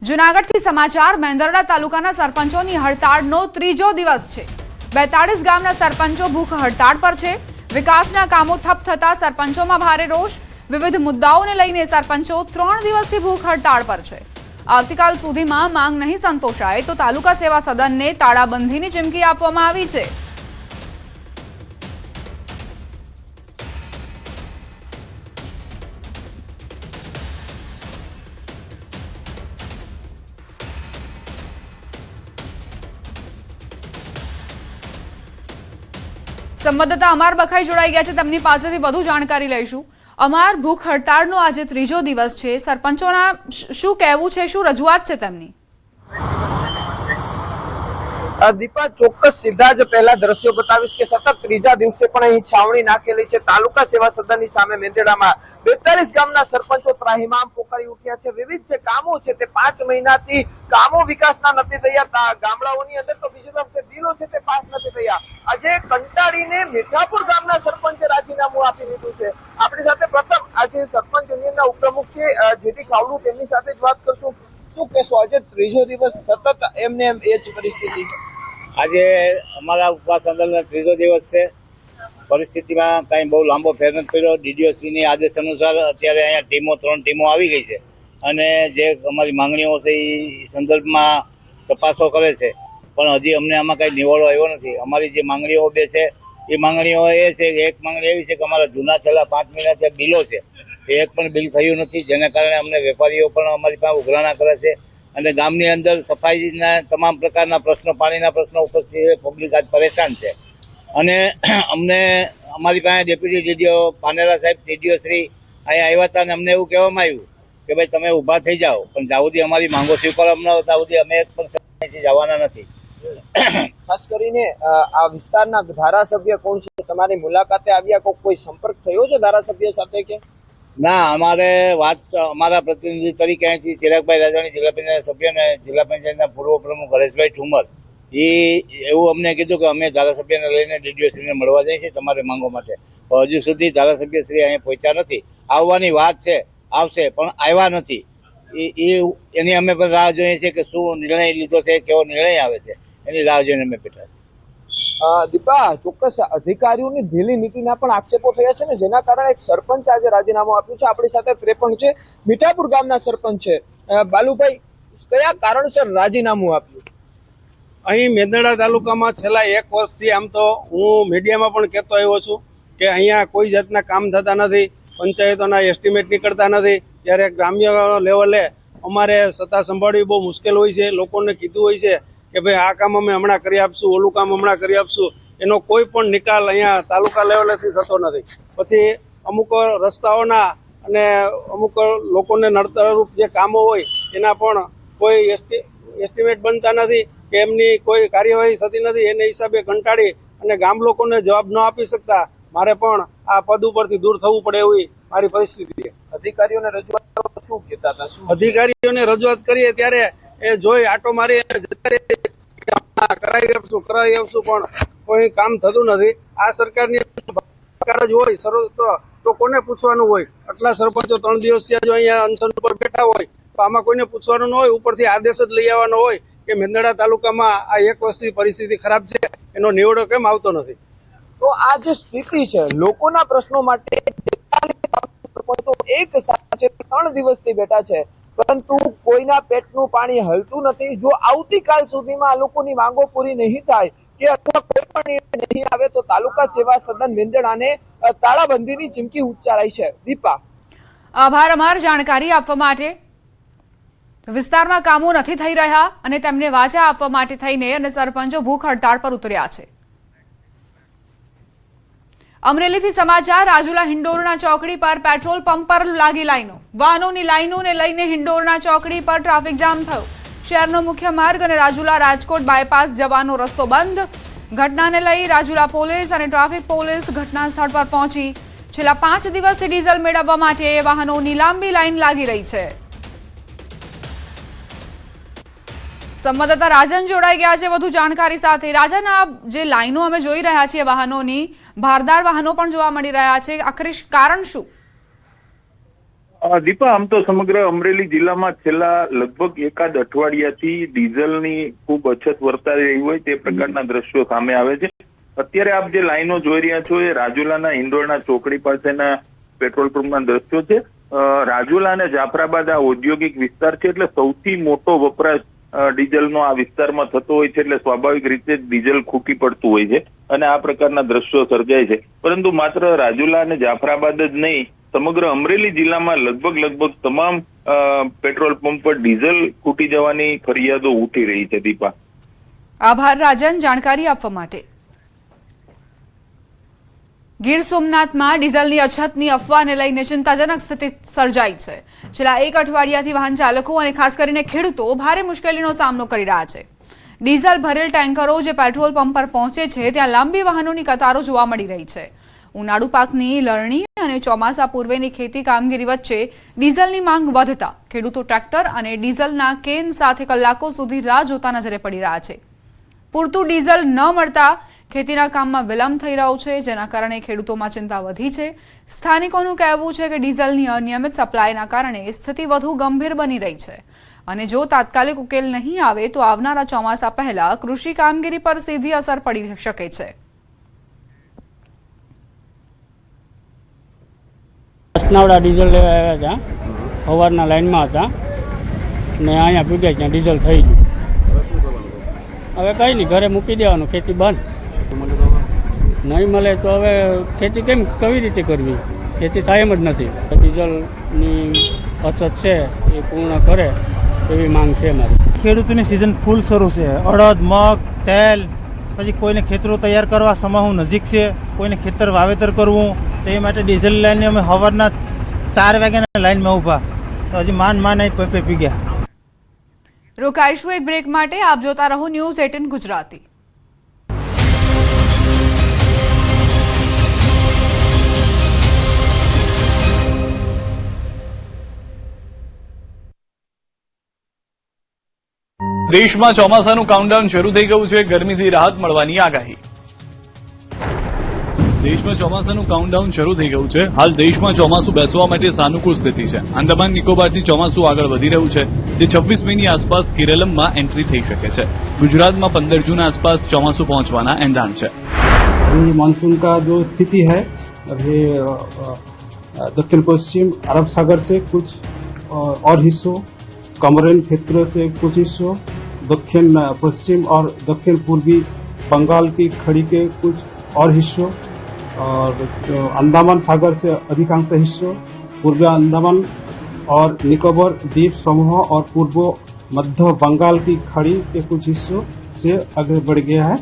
જૂનાગઢથી સમાચાર મેંદરડા તાલુકાના સરપંચોની હડતાળનો ત્રીજો દિવસ છે। 42 ગામના સરપંચો ભૂખ હડતાળ પર છે। વિકાસના કામો ઠપ થતા સરપંચોમાં ભારે રોષ। વિવિધ મુદ્દાઓને લઈને સરપંચો 3 દિવસથી ભૂખ હડતાળ પર છે। આવતીકાલ સુધીમાં માંગ નહીં સંતોષાય તો તાલુકા સેવા સદનને તાળાબંધીની ચીમકી આપવામાં આવી છે। સંવાદદાતા અમર બખાઈ જોડાઈ ગયા છે, તેમની પાસેથી વધુ જાણકારી લઈશું। અમર, ભૂખ હડતાળનો આજે ત્રીજો દિવસ છે, સરપંચોના શું કહેવું છે, શું રજૂઆત છે તેમની? દીપા, ચોક્કસ સીધા જ પહેલા દ્રશ્યો બતાવીશ કે સતત ત્રીજા દિવસે પણ અહીં છાવણી નાખેલી છે। તાલુકા સેવા સદનની સામે મેંદરડામાં 42 ગામના સરપંચો ત્રાહિમામ પોકારી ઉઠ્યા છે। વિવિધ જે કામો છે તે 5 મહિનાથી કામો વિકાસના નથી થયા। ગામડાઓની અંદર તો બીજી તરફ બિલો છે તે પાસ નથી થયા। આજે કંટાળીને મીઠાપુર ગામના સરપંચે રાજીનામું આપી દીધું છે। આપણી સાથે પ્રથમ આજે સરપંચ યુનિયનના ઉપપ્રમુખ છે જેટી ખાવડુ, તેમની સાથે જ વાત કરશું। શું કહેશો, આજે ત્રીજો દિવસ સતત એમને એમ એ જ પરિસ્થિતિ છે? આજે અમારા ઉપવાસ આંદોલનનો ત્રીજો દિવસ છે। પરિસ્થિતિમાં કઈ બહુ લાંબો ફેર નથી પડ્યો। ડીડીઓસીની આદેશ અનુસાર અત્યારે અહીંયા 3 ટીમો આવી ગઈ છે અને જે અમારી માંગણીઓ છે એ સંદર્ભમાં તપાસો કરે છે, પણ હજી અમને આમાં કઈ નિવાડો આવ્યો નથી। અમારી જે માંગણીઓ બે છે એ માંગણીઓ એ છે કે એક માંગણી એવી છે કે અમારા જૂના છેલ્લા 5 મહિના જે બિલો છે એ એક પણ બિલ થયું નથી, જેને કારણે અમને વેપારીઓ પણ અમારી પાસે ઉઘરાણા કરે છે અને ગામની અંદર સફાઈના તમામ પ્રકારના પ્રશ્નો, પાણીના પ્રશ્નો ઉપસ્થિત પબ્લિક આજ પરેશાન છે। અને અમને અમારી પાસે ડેપ્યુટી ડીડીઓ પાનેરા સાહેબ, ડીડીઓ શ્રી અહીંયા આવ્યા હતા અને અમને એવું કહેવામાં આવ્યું કે ભાઈ તમે ઊભા થઈ જાઓ, પણ જ્યાં સુધી અમારી માંગો સ્વીકારવામાં ન હોય ત્યાં સુધી અમે એક પણ જવાના નથી। ખાસ કરીને આ વિસ્તારના ધારાસભ્ય કોણ છે? તમારી મુલાકાતે આવ્યા, કોઈ સંપર્ક થયો છે ધારાસભ્ય સાથે કે ના? અમારે વાત અમારા પ્રતિનિધિ તરીકે અહીંથી ચિરાગભાઈ રાજાણી, જિલ્લા પંચાયત સભ્ય અને જિલ્લા પંચાયતના પૂર્વ પ્રમુખ હરેશભાઈ ઠુમર, એ એવું અમને કીધું કે અમે ધારાસભ્યને લઈને ડીડીઓશ્રીને મળવા જઈએ છીએ તમારે માંગો માટે, પણ હજુ સુધી ધારાસભ્યશ્રી અહીંયા પહોંચ્યા નથી। આવવાની વાત છે, આવશે, પણ આવ્યા નથી। એની અમે પણ રાહ જોઈએ છીએ કે શું નિર્ણય લીધો છે, કેવો નિર્ણય આવે છે, એની રાહ જોઈને અમે બેઠા છીએ। દીપા, ચોક્કસ અધિકારીઓની ઢીલી નીતિના પણ આક્ષેપો થયા છે ને, જેના કારણે એક સરપંચ આજે રાજીનામું આપ્યું છે। આપણી સાથે 53 છે, મીઠાપુર ગામના સરપંચ છે। બાલુભાઈ, કયા કારણસર રાજીનામું આપ્યું? અહીં મેંદરડા તાલુકામાં છેલ્લા 1 વર્ષથી આમ તો હું મીડિયામાં પણ કહેતો આવ્યો છું કે અહીંયા કોઈ જાતના કામ થતા નથી, પંચાયતોના એસ્ટિમેટ નીકળતા નથી, ત્યારે ગ્રામ્ય લેવલે અમારે સત્તા સંભાળવી બહુ મુશ્કેલ હોય છે। લોકોને કીધું હોય છે કે ભાઈ આ કામ અમે હમણાં કરી આપશું, ઓલું કામ હમણાં કરી આપશું, એનો કોઈ પણ નિકાલ અહીંયા તાલુકા લેવલેથી થતો નથી। પછી અમુક રસ્તાઓના અને અમુક લોકોને નડતરરૂપ જે કામો હોય એના પણ કોઈ એસ્ટિમેટ બનતા નથી કે એમની કોઈ કાર્યવાહી થતી નથી। એને હિસાબે કંટાળી અને ગામ લોકોને જવાબ ન આપી શકતા મારે પણ આ પદ ઉપરથી દૂર થવું પડે એવી મારી પરિસ્થિતિ છે। અધિકારીઓને રજૂઆત શું કહેતા હતા? અધિકારીઓને રજૂઆત કરીએ ત્યારે એ જોઈ આટો મારી કરાવી આપશું, પણ કોઈ કામ થતું નથી। આ સરકારની જ હોય તો કોને પૂછવાનું હોય? આટલા સરપંચો 3 દિવસથી જો અહીંયા અનશન ઉપર બેઠા હોય તો આમાં કોઈને પૂછવાનું ન હોય, ઉપરથી આદેશ જ લઈ આવવાનો હોય કે મેંદરડા તાલુકામાં આ 1 વર્ષથી પરિસ્થિતિ ખરાબ છે, એનો નિવડો કેમ આવતો નથી? તો આ જે સ્થિતિ છે, લોકોના પ્રશ્નો માટે એક સાથે 3 દિવસથી બેઠા છે, પરંતુ કોઈના પેટનું પાણી હલતું નથી। જો આવતીકાલ સુધીમાં આ લોકોની માંગો પૂરી નહીં થાય કે અથવા કોઈ પણ નિર્ણય નહીં આવે તો તાલુકા સેવા સદન મેંદરડાને તાળાબંધીની ચીમકી ઉચ્ચારાઈ છે। દીપા, આભાર અમર જાણકારી આપવા માટે। વિસ્તારમાં કામો નથી થઈ રહ્યા અને તેમને વાચા આપવા માટે થઈને અને સરપંચો ભૂખ હડતાળ પર ઉતર્યા છે। અમરેલીથી સમાચાર, રાજુલા હિંડોરણા ચોકડી પર પેટ્રોલ પંપ પર લાગી લાઈનો। વાહનોની લાઈનોને લઈને હિંડોરણા ચોકડી પર ટ્રાફિક જામ થયો। શહેરનો મુખ્ય માર્ગ અને રાજુલા રાજકોટ બાયપાસ જવાનો રસ્તો બંધ। ઘટનાને લઈ રાજુલા પોલીસ અને ટ્રાફિક પોલીસ ઘટના સ્થળ પર પહોંચી છેલ્લા 5 દિવસથી ડીઝલ મેળવવા માટે વાહનોની લાંબી લાઈન લાગી રહી છે। સંવાદદાતા રાજન જોડાઈ ગયા છે વધુ જાણકારી સાથે। રાજન, આ જે લાઈનો અમે જોઈ રહ્યા છીએ વાહનોની, ભારદાર વાહનો પણ જોવા મળી રહ્યા છે, આખરે કારણ શું? દીપા, આમ તો સમગ્ર અમરેલી જિલ્લામાં છેલ્લા લગભગ એકાદ અઠવાડિયાથી ડીઝલની ખૂબ અછત વર્તાઈ રહી હોય તે પ્રકારના દ્રશ્યો સામે આવે છે. અત્યારે આપ જે લાઈનો જોઈ રહ્યા છો એ રાજુલાના હિંડોળના ચોકડી પાસેના પેટ્રોલ પંપના દ્રશ્યો છે. રાજુલા અને જાફરાબાદ આ ઔદ્યોગિક વિસ્તાર છે એટલે સૌથી મોટો વપરાશ ડીઝલનો આ વિસ્તારમાં થતો હોય છે, એટલે સ્વાભાવિક રીતે ડીઝલ ખૂટી પડતું હોય છે અને આ પ્રકારના દ્રશ્યો સર્જાય છે. પરંતુ માત્ર રાજુલા અને જાફરાબાદ જ નહીં, સમગ્ર અમરેલી જિલ્લામાં લગભગ તમામ પેટ્રોલ પંપ પર ડીઝલ ખૂટી જવાની ફરિયાદો ઉઠી રહી છે. દીપા, આભાર રાજન જાણકારી આપવા માટે. ગીર સોમનાથમાં ડીઝલની અછતની અફવાને લઈને ચિંતાજનક સ્થિતિ સર્જાઈ છે. છેલ્લા એક અઠવાડિયાથી વાહન ચાલકો અને ખાસ કરીને ખેડૂતો ભારે મુશ્કેલીનો સામનો કરી રહ્યા છે. ડીઝલ ભરેલ ટેન્કરો જે પેટ્રોલ પંપ પર પહોંચે છે ત્યાં લાંબી વાહનોની કતારો જોવા મળી રહી છે. ઉનાળુ પાકની લણણી અને ચોમાસા પૂર્વેની ખેતી કામગીરી વચ્ચે ડીઝલની માંગ વધતા ખેડૂતો ટ્રેક્ટર અને ડીઝલના કેન સાથે કલાકો સુધી રાહ જોતા નજરે પડી રહ્યા છે. પૂરતું ડીઝલ ન મળતા ખેતીના કામમાં વિલંબ થઈ રહ્યો છે, જેના કારણે ખેડૂતોમાં ચિંતા વધી છે. સ્થાનિકોનું કહેવું છે કે ડીઝલની અનિયમિત સપ્લાયના કારણે સ્થિતિ વધુ ગંભીર બની રહી છે અને જો તાત્કાલિક ઉકેલ નહીં આવે તો આવનારા ચોમાસા પહેલા કૃષિ કામગીરી પર સીધી અસર પડી શકે છે. અસનાવડા ડીઝલ લેવા આવ્યા હતા, સવારના લાઈનમાં હતા ને અહીંયા પૂગ્યા ત્યાં ડીઝલ થઈ ગયું. હવે કંઈ નહીં, ઘરે મૂકી દેવાનું, ખેતી બંધ. નહીં મળે તો હવે ખેતી કેવી રીતે કરવી? ખેતી થાય એમ જ નથી. ડીઝલની અછત છે એ પૂર્ણ કરે એવી માંગ છે મારી. ખેડૂતોની સિઝન ફૂલ શરૂ છે. અડદ, મગ, તેલ, પછી કોઈને ખેતરો તૈયાર કરવા સમાહુ નજીક છે, કોઈને ખેતર વાવેતર કરવું, તો એ માટે ડીઝલ લાઈનને અમે સવારના 4 વાગ્યાના લાઈનમાં ઊભા, તો હજી માન અહીં પૈપે પી ગયા. રોકાઈશું એક બ્રેક માટે. આપ જોતા રહો ન્યૂઝ 18 ગુજરાતી. દેશમાં ચોમાસાનું કાઉન્ટડાઉન શરૂ થઈ ગયું છે. ગરમીથી રાહત મળવાની આગાહી. દેશમાં ચોમાસાનું કાઉન્ટડાઉન શરૂ થઈ ગયું છે. હાલ દેશમાં ચોમાસું બેસવા માટે સાનુકૂળ સ્થિતિ છે. આંદામાન નિકોબારથી ચોમાસું આગળ વધી રહ્યું છે, જે 26 મેની આસપાસ કેરળમાં એન્ટ્રી થઈ શકે છે. ગુજરાતમાં 15 जून आसपास ચોમાસું પહોંચવાના એંધાણ છે. अभी मानसून का जो स्थिति है अभी दक्षिण पश्चिम अरब सागर से कुछ और हिस्सों, कमरेन क्षेत्र से कुछ हिस्सों, दक्षिण पश्चिम और दक्षिण पूर्वी बंगाल की खाड़ी के कुछ और हिस्सों और अंडमान सागर से अधिकांश हिस्सों, पूर्वी अंडमान और निकोबार द्वीप समूह और पूर्व मध्य बंगाल की खाड़ी के कुछ हिस्सों से आगे बढ़ गया है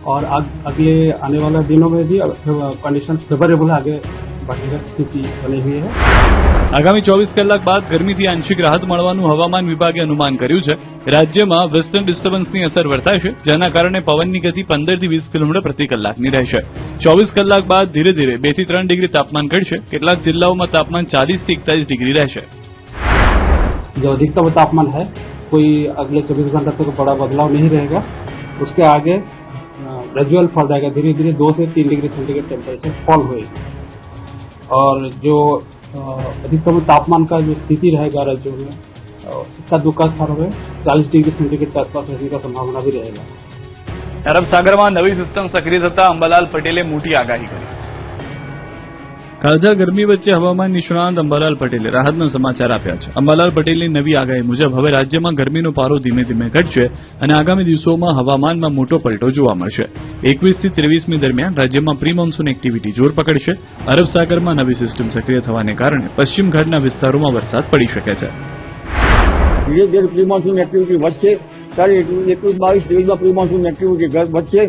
और अगले आने वाले दिनों में भी कंडीशन फेवरेबल आगे बढ़ने की स्थिति बनी हुई है. આગામી 24 કલાક બાદ ગરમીથી આંશિક રાહત મળવાનું હવામાન વિભાગે અનુમાન કર્યું છે. રાજ્યમાં વેસ્ટર્ન ડિસ્ટર્બન્સની અસર વર્તાશે, જેના કારણે પવનની ગતિ 15 થી 20 કિલોમીટર પ્રતિ કલાકની રહેશે. 24 કલાક બાદ ધીરે ધીરે 2 થી 3 ડિગ્રી તાપમાન ઘટશે. કેટલાક જિલ્લાઓમાં તાપમાન 40 થી 41 ડિગ્રી રહેશે. जो अधिकतम तापमान है कोई अगले 24 घंटे तक बड़ा बदलाव नहीं रहेगा. उसके आगे ग्रेजुअल फॉल जाएगा, धीरे धीरे 2 से 3 डिग्री सेंटीग्रेड टेम्परेचर फॉल होएगी और जो अधिकतम तापमान का जो स्थिति रहेगा राज्यों में इसका दुखद स्थानों में 40 डिग्री सेंटीग्रेड के आसपास रहने का संभावना भी रहेगा. અરબ સાગરમાં નવી સિસ્ટમ સક્રિય થતા અંબાલાલ પટેલે મોટી આગાહી કરી. કાળઝાળ ગરમી વચ્ચે હવામાન નિષ્ણાંત અંબાલાલ પટેલે રાહતના સમાચાર આપ્યા છે. અંબાલાલ પટેલની નવી આગાહી મુજબ હવે રાજ્યમાં ગરમીનો પારો ધીમે ધીમે ઘટશે અને આગામી દિવસોમાં હવામાનમાં મોટો પલટો જોવા મળશે. 21 થી 23મી દરમિયાન રાજ્યમાં પ્રી મોન્સૂન એક્ટિવિટી જોર પકડશે. અરબ સાગરમાં નવી સિસ્ટમ સક્રિય થવાને કારણે પશ્ચિમ ઘાટના વિસ્તારોમાં વરસાદ પડી શકે છે. ધીરે ધીરે પ્રી મોન્સૂન એક્ટિવિટી વધશે. તારીખ 21-22 પ્રી મોન્સૂન એક્ટિવિટી વધશે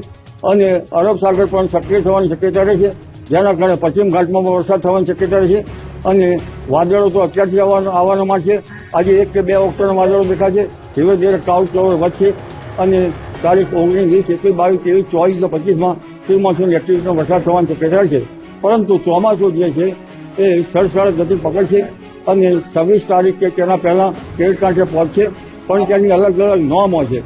અને અરબ સાગર પણ સક્રિય થવાની શક્યતા રહેશે, જેના કારણે પશ્ચિમ ઘાટમાં વરસાદ થવાની શક્યતા રહેશે અને વાદળો તો અત્યારથી આવવાના છે. આજે 1 કે 2 ઓક્ટોબરના વાદળો દેખાશે. ધીરે ધીરે ક્લાઉડ કવર વધશે અને તારીખ 19, 20, 21, 22, 23 અને 25માં પ્રી મોન્સૂન એક્ટિવિટીનો વરસાદ થવાની શક્યતા છે. પરંતુ ચોમાસું જે છે એ સરસળ ગતિ પકડશે અને 26 તારીખ કે તેના પહેલા કેરળ કાંઠે પહોંચશે, પણ તેની અલગ અલગ નોર્મો છે.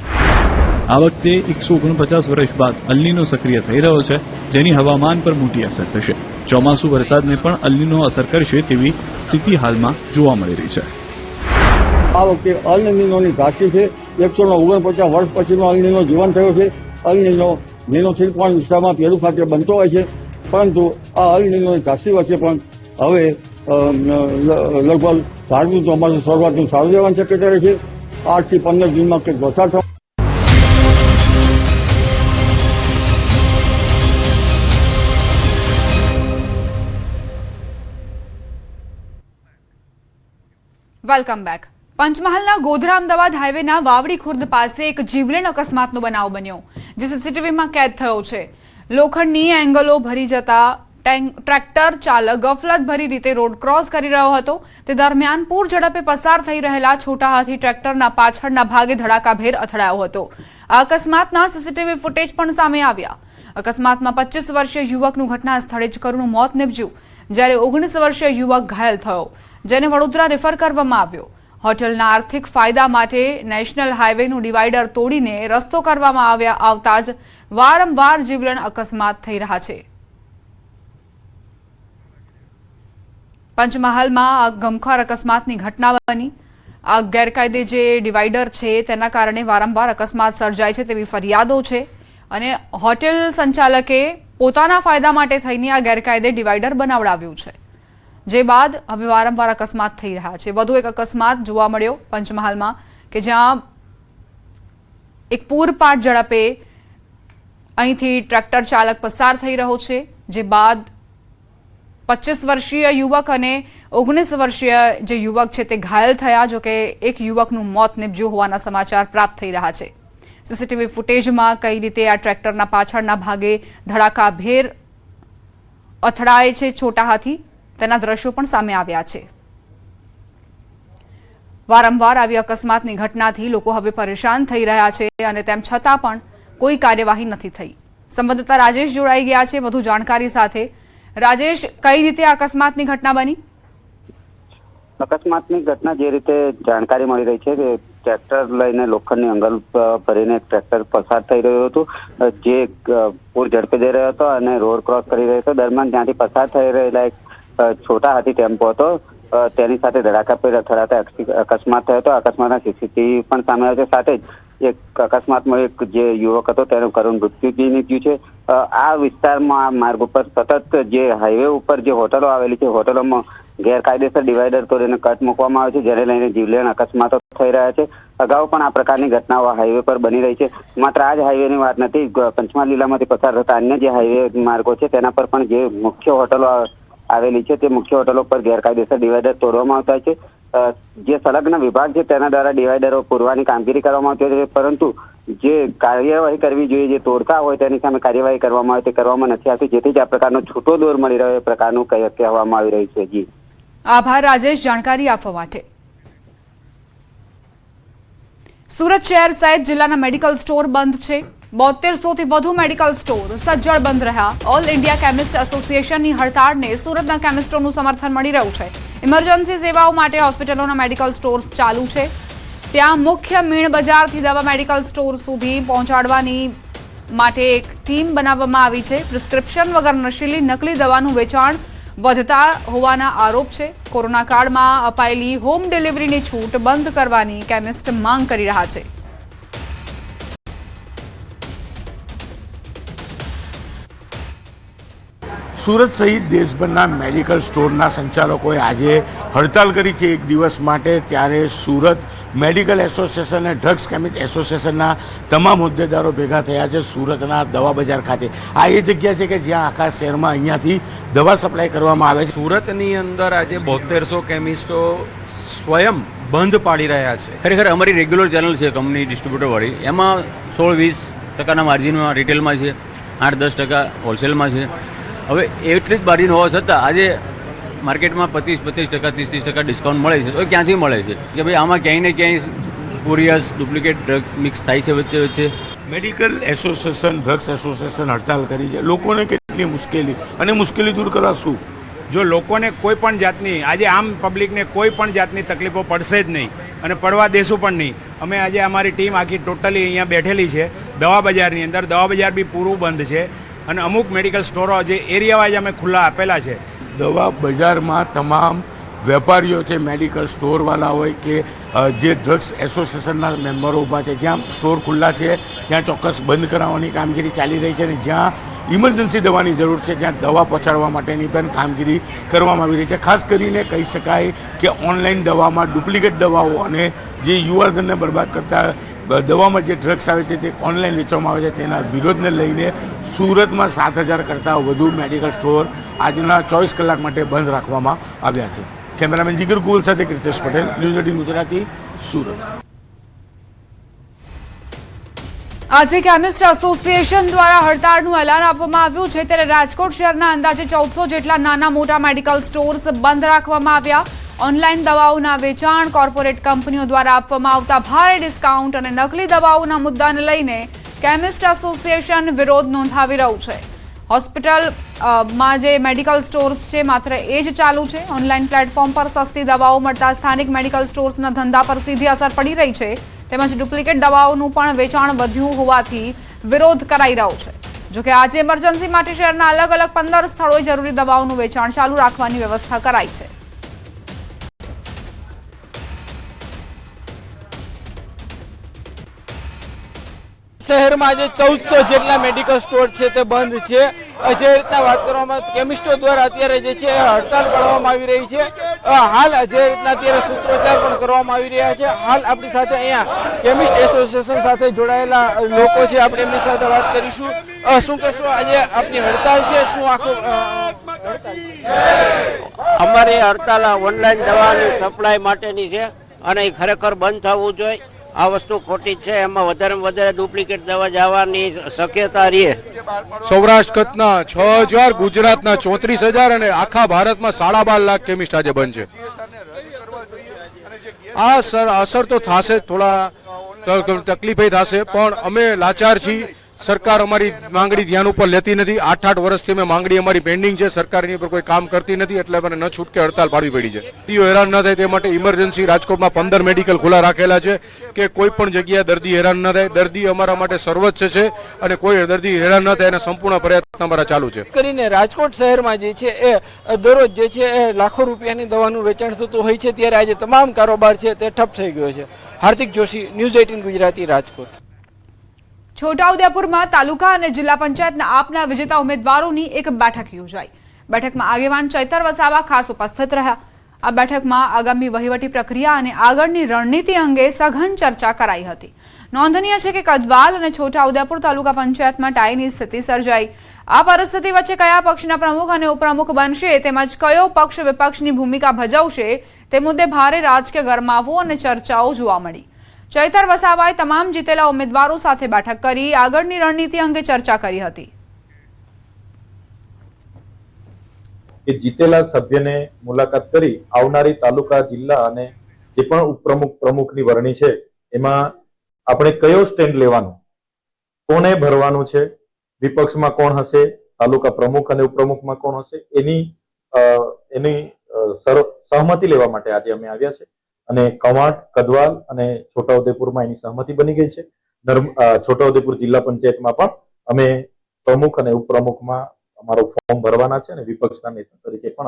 આ વખતે 149 વર્ષ બાદ અલ નીનો સક્રિય થઈ રહ્યો છે, જેની હવામાન પર મોટી અસર થશે. ચોમાસુ વરસાદને પણ અલનીનો અસર કરશે તેવી સ્થિતિ હાલમાં જોવા મળી રહી છે. આ વખતે અલનીનોની ઘાટી છે. 149 વર્ષ પછીનો અલનીનો જીવન થયો છે. અલનીનો -3 દિશામાં પેરુ ખાતે બનતો હોય છે, પરંતુ આ અલનીનોની ઘાટી વચ્ચે પણ હવે લગભગ ધાર્મિક ચોમાસું શરૂઆતનું સારું રહેવાની શક્યતા રહે છે. 8 થી 15 જૂનમાં કંઈક વરસાદ થયો. Welcome back. પંચમહાલના ગોધરા અમદાવાદ હાઈવેના વાવડી ખુર્દ પાસે એક જીવલેણ અકસ્માતનો બનાવ બન્યો, જે સીસીટીવીમાં કેદ થયો છે. લોખંડની એંગલો ભરી જતા ટ્રેક્ટર ચાલક ગફલતભરી રીતે રોડ ક્રોસ કરી રહ્યો હતો. તે દરમિયાન પૂર ઝડપે પસાર થઈ રહેલા છોટા હાથી ટ્રેક્ટરના પાછળના ભાગે ધડાકાભેર અથડાયો હતો. આ અકસ્માતના સીસીટીવી ફૂટેજ પણ સામે આવ્યા. અકસ્માતમાં 25 વર્ષીય યુવકનું ઘટના સ્થળે જ કરુણ મોત નીપજ્યું, જ્યારે 19 વર્ષીય યુવક ઘાયલ થયો, જેને વડોદરા રેફર કરવામાં આવ્યો. હોટલના આર્થિક ફાયદા માટે નેશનલ હાઈવેનું ડિવાઈડર તોડીને રસ્તો કરવામાં આવતા જ વારંવાર જીવલેણ અકસ્માત થઈ રહ્યા છે. પંચમહાલમાં આ ગમખ્વાર અકસ્માતની ઘટના બની. આ ગેરકાયદે જે ડિવાઈડર છે તેના કારણે વારંવાર અકસ્માત સર્જાય છે તેવી ફરિયાદો છે, અને હોટેલ સંચાલકે પોતાના ફાયદા માટે થઈને આ ગેરકાયદે ડિવાઈડર બનાવડાવ્યું છે, જે બાદ હવે વારંવાર અકસ્માત થઈ રહ્યા છે. વધુ એક અકસ્માત જોવા મળ્યો પંચમહાલમાં, કે જ્યાં એક પૂરપાટ ઝડપે અહીંથી ટ્રેક્ટર ચાલક પસાર થઈ રહ્યો છે, જે બાદ 25 વર્ષીય યુવક અને 19 વર્ષીય જે યુવક છે તે ઘાયલ થયા. જો કે એક યુવકનું મોત નીપજ્યું હોવાના સમાચાર પ્રાપ્ત થઈ રહ્યા છે. સીસીટીવી ફૂટેજમાં કઈ રીતે આ ટ્રેક્ટરના પાછળના ભાગે ધડાકાભેર અથડાય છે છોટા હાથી, તેના દ્રશ્યો પણ સામે આવ્યા છે. વારંવાર આવી અકસ્માતની ઘટનાથી લોકો હવે પરેશાન થઈ રહ્યા છે, અને તેમ છતાં પણ કોઈ કાર્યવાહી નથી થઈ. સંવાદદાતા રાજેશ જોડાઈ ગયા છે વધુ જાણકારી સાથે. રાજેશ, કઈ રીતે અકસ્માતની ઘટના બની? અકસ્માતની ઘટના જે રીતે જાણકારી મળી રહી છે કે ટ્રેક્ટર લઈને લોખંડની એંગલ ભરીને ટ્રેક્ટર પસાર થઈ રહ્યું હતું, જે પૂર ઝડપે જઈ રહ્યો હતો અને રોડ ક્રોસ કરી રહ્યો હતો. દરમિયાન ત્યાંથી પસાર થઈ રહેલા એક છોટા હાથી ટેમ્પો હતો, તેની સાથે ધડાકાભેર અથડાતા અકસ્માત થયો હતો. અકસ્માતના સીસીટીવી પણ સામે આવ્યા છે. સાથે જ એક અકસ્માતમાં એક જે યુવક હતો તેનું કરુણ મૃત્યુ નીપજ્યું છે. આ વિસ્તારમાં માર્ગ ઉપર સતત જે હાઈવે ઉપર જે હોટલો આવેલી છે, હોટલોમાં ગેરકાયદેસર ડિવાઈડર તોડીને કટ મૂકવામાં આવે છે, જેને લઈને જીવલેણ અકસ્માતો થઈ રહ્યા છે. અગાઉ પણ આ પ્રકારની ઘટનાઓ હાઈવે પર બની રહી છે. માત્ર આ જ હાઈવેની વાત નથી, પંચમહાલ જિલ્લામાંથી પસાર થતા અન્ય જે હાઈવે માર્ગો છે તેના પર પણ જે મુખ્ય હોટલો આવેલી છે તે મુખ્ય હોટલો પર ગેરકાયદેસર ડિવાઈડર તોડવામાં આવતા છે. જે સંલગ્ન વિભાગ છે તેના દ્વારા ડિવાઈડરો પૂરવાની કામગીરી કરવામાં આવતી છે, પરંતુ જે કાર્યવાહી કરવી જોઈએ, જે તોડતા હોય તેની સામે કાર્યવાહી કરવામાં આવે તે કરવામાં નથી આવતી, જેથી જ આ પ્રકારનો છૂટો દોર મળી રહ્યો એ પ્રકારનું કહેવામાં આવી રહ્યું છે. જી, આભાર રાજેશ જાણકારી આપવા માટે. સુરત શહેર સહિત જિલ્લાના મેડિકલ સ્ટોર બંધ છે. 7200 થી વધુ મેડિકલ સ્ટોર સજ્જડ બંધ રહ્યા. ઓલ ઇન્ડિયા કેમિસ્ટ એસોસિએશનની હડતાળને સુરતના કેમિસ્ટોનું સમર્થન મળી રહ્યું છે. ઇમરજન્સી સેવાઓ માટે હોસ્પિટલોના મેડિકલ સ્ટોર ચાલુ છે. ત્યાં મુખ્ય મીણ બજારથી દવા મેડિકલ સ્ટોર સુધી પહોંચાડવાની માટે એક ટીમ બનાવવામાં આવી છે. પ્રિસ્ક્રિપ્શન વગર નશીલી નકલી દવાનું વેચાણ વધતા હોવાના આરોપ છે. કોરોના કાળમાં અપાયેલી હોમ ડિલિવરીની છૂટ બંધ કરવાની કેમિસ્ટ માંગ કરી રહ્યા છે. સુરત સહિત દેશભરના મેડિકલ સ્ટોરના સંચાલકોએ આજે હડતાલ કરી છે એક દિવસ માટે. ત્યારે સુરત મેડિકલ એસોસિએશન અને ડ્રગ્સ કેમિસ્ટ એસોસિએશનના તમામ હોદ્દેદારો ભેગા થયા છે સુરતના દવા બજાર ખાતે. આ એ જગ્યા છે કે જ્યાં આખા શહેરમાં અહીંયાથી દવા સપ્લાય કરવામાં આવે છે. સુરતની અંદર આજે 7200 કેમિસ્ટો સ્વયં બંધ પાડી રહ્યા છે. ખરેખર અમારી રેગ્યુલર ચેનલ છે કંપની ડિસ્ટ્રીબ્યુટરવાળી, એમાં 16-20% માર્જિનમાં રિટેલમાં છે, 8-10% હોલસેલમાં છે. હવે એટલી જ માર્જિન હોવા છતાં આજે માર્કેટમાં 25-30%, 30-30% ડિસ્કાઉન્ટ મળે છે. તો ક્યાંથી મળે છે કે ભાઈ આમાં ક્યાંય ને ક્યાંય સ્પુરિયસ ડુપ્લિકેટ ડ્રગ મિક્સ થાય છે વચ્ચે. મેડિકલ એસોસિએશન, ડ્રગ્સ એસોસિએશન હડતાલ કરી છે. લોકોને કેટલી મુશ્કેલી અને મુશ્કેલી દૂર કરવા શું? જો લોકોને કોઈ પણ જાતની આજે આમ પબ્લિકને કોઈ પણ જાતની તકલીફો પડશે જ નહીં અને પડવા દેશું પણ નહીં. અમે આજે અમારી ટીમ આખી ટોટલી અહીંયા બેઠેલી છે દવા બજારની અંદર. દવા બજાર બી પૂરું બંધ છે. અને અમુક મેડિકલ સ્ટોરો જે એરિયા વાઇઝ અમે ખુલ્લા આપેલા છે. દવા બજારમાં તમામ વેપારીઓ છે, મેડિકલ સ્ટોરવાળા હોય કે જે ડ્રગ્સ એસોસિએશનના મેમ્બરો ઊભા છે, જ્યાં સ્ટોર ખુલ્લા છે ત્યાં ચોક્કસ બંધ કરાવવાની કામગીરી ચાલી રહી છે અને જ્યાં ઇમરજન્સી દવાની જરૂર છે ત્યાં દવા પહોંચાડવા માટેની પણ કામગીરી કરવામાં આવી રહી છે. ખાસ કરીને કહી શકાય કે ઓનલાઈન દવામાં ડુપ્લિકેટ દવાઓ અને જે યુવાધનને બરબાદ કરતા દવામાં જે ડ્રગ્સ આવે છે તે ઓનલાઈન વેચવામાં આવે છે તેના વિરોધને લઈને સુરતમાં 7,000 કરતાં વધુ મેડિકલ સ્ટોર આજના 24 કલાક માટે બંધ રાખવામાં આવ્યા છે. કેમેરામેન જીગર ગુલ સાથે કૃતેશ પટેલ, ન્યૂઝ 18 ગુજરાતી, સુરત. આજે કેમિસ્ટ એસોસિએશન દ્વારા હડતાળનું એલાન આપવામાં આવ્યું છે, ત્યારે રાજકોટ શહેરના અંદાજે 1400 જેટલા નાના મોટા મેડિકલ સ્ટોર્સ બંધ રાખવામાં આવ્યા. ઓનલાઈન દવાઓના વેચાણ, કોર્પોરેટ કંપનીઓ દ્વારા આપવામાં આવતા ભારે ડિસ્કાઉન્ટ અને નકલી દવાઓના મુદ્દાને લઈને કેમિસ્ટ એસોસિએશન વિરોધ નોંધાવી રહ્યું છે. હોસ્પિટલમાં જે મેડિકલ સ્ટોર્સ છે માત્ર એ જ ચાલુ છે. ઓનલાઈન પ્લેટફોર્મ પર સસ્તી દવાઓ મળતા સ્થાનિક મેડિકલ સ્ટોર્સના ધંધા પર સીધી અસર પડી રહી છે. તેમજ ડુપ્લિકેટ દવાઓનું પણ વેચાણ વધ્યું હોવાથી વિરોધ કરાઈ રહ્યો છે. જોકે આજે ઇમરજન્સી માટે શહેરના અલગ અલગ 15 સ્થળોએ જરૂરી દવાઓનું વેચાણ ચાલુ રાખવાની વ્યવસ્થા કરાઈ છે. શહેરમાં જે 1400 જેટલા મેડિકલ સ્ટોર છે તે બંધ છે. જે રીતના વાત કરવામાં કેમિસ્ટો દ્વારા અત્યારે જે છે હડતાળ પાડવામાં આવી રહી છે. હાલ જે રીતના અત્યારે સૂત્રોચ્ચાર પણ કરવામાં આવી રહ્યા છે. હાલ આપણી સાથે અહીંયા કેમિસ્ટ એસોસિએશન સાથે જોડાયેલા લોકો છે, આપણે એમની સાથે વાત કરીશું. શું કહેશો, આજે આપની હડતાળ છે, શું આખું અમારી હડતાળ ઓનલાઈન દવાની સપ્લાય માટેની છે અને એ ખરેખર બંધ થવું જોઈએ. આ વસ્તુ ખોટી છે. એમાં વધારે ડુપ્લિકેટ દવા જવાની શક્યતા રહે. સૌરાષ્ટ્ર કચ્છના 6,000, ગુજરાતના 34,000 અને આખા ભારતમાં 12.5 લાખ કેમિસ્ટ આજે બંધ છે. આ અસર તો થશે, થોડા તકલીફે થશે, પણ અમે લાચાર છીએ. સરકાર અમારી માંગણી ધ્યાન ઉપર લેતી નથી. 8 વર્ષથી અમે માંગણી અમારી પેન્ડિંગ છે, સરકાર એની પર કોઈ કામ કરતી નથી, એટલે મને ન છૂટકે હડતાલ પાડવી પડી છે. દર્દીઓ હેરાન ન થાય તે માટે ઇમરજન્સી રાજકોટમાં 15 મેડિકલ ખુલ્લા રાખેલા છે કે કોઈ પણ જગ્યાએ દર્દી હેરાન ન થાય. દર્દી અમારા માટે સર્વોચ્ચ છે અને કોઈ દર્દી હેરાન ન થાય એના સંપૂર્ણ પ્રયત્ન અમારા ચાલુ છે. કરીને રાજકોટ શહેરમાં જે છે એ દરરોજ જે છે એ લાખો રૂપિયાની દવાનું વેચાણ થતું હોય છે, ત્યારે આજે તમામ કારોબાર છે તે ઠપ થઈ ગયો છે. હાર્દિક જોશી, ન્યૂઝ 18 ગુજરાતી, રાજકોટ. છોટાઉદેપુરમાં તાલુકા અને જિલ્લા પંચાયતના આપના વિજેતા ઉમેદવારોની એક બેઠક યોજાઈ. બેઠકમાં આગેવાન ચૈતર વસાવા ખાસ ઉપસ્થિત રહ્યા. આ બેઠકમાં આગામી વહીવટી પ્રક્રિયા અને આગળની રણનીતિ અંગે સઘન ચર્ચા કરાઈ હતી. નોંધનીય છે કે કદવાલ અને છોટાઉદેપુર તાલુકા પંચાયતમાં ટાઈની સ્થિતિ સર્જાઈ. આ પરિસ્થિતિ વચ્ચે કયા પક્ષના પ્રમુખ અને ઉપપ્રમુખ બનશે તેમજ કયો પક્ષ વિપક્ષની ભૂમિકા ભજવશે તે મુદ્દે ભારે રાજકીય ગરમાવો અને ચર્ચાઓ જોવા મળી. ચૈતર વસાવાએ તમામ જીતેલા ઉમેદવારો સાથે બેઠક કરી આગળની રણનીતિ અંગે ચર્ચા કરી હતી. જીતેલા સભ્યને મુલાકાત કરી આવનારી તાલુકા, જિલ્લા અને જે પણ ઉપપ્રમુખ, પ્રમુખની વરણી છે એમાં આપણે કયો સ્ટેન્ડ લેવાનું, કોને ભરવાનું છે, વિપક્ષમાં કોણ હશે, તાલુકા પ્રમુખ અને ઉપપ્રમુખમાં કોણ હશે, એની સહમતિ લેવા માટે આજે અમે આવ્યા છે. અને કવાંટ, કદવાલ અને છોટાઉદેપુરમાં એની સહમતિ બની ગઈ છે. છોટાઉદેપુર જિલ્લા પંચાયતમાં પણ અમે પ્રમુખ અને ઉપપ્રમુખમાં અમારું ફોર્મ ભરવાના છે અને વિપક્ષના નેતા તરીકે પણ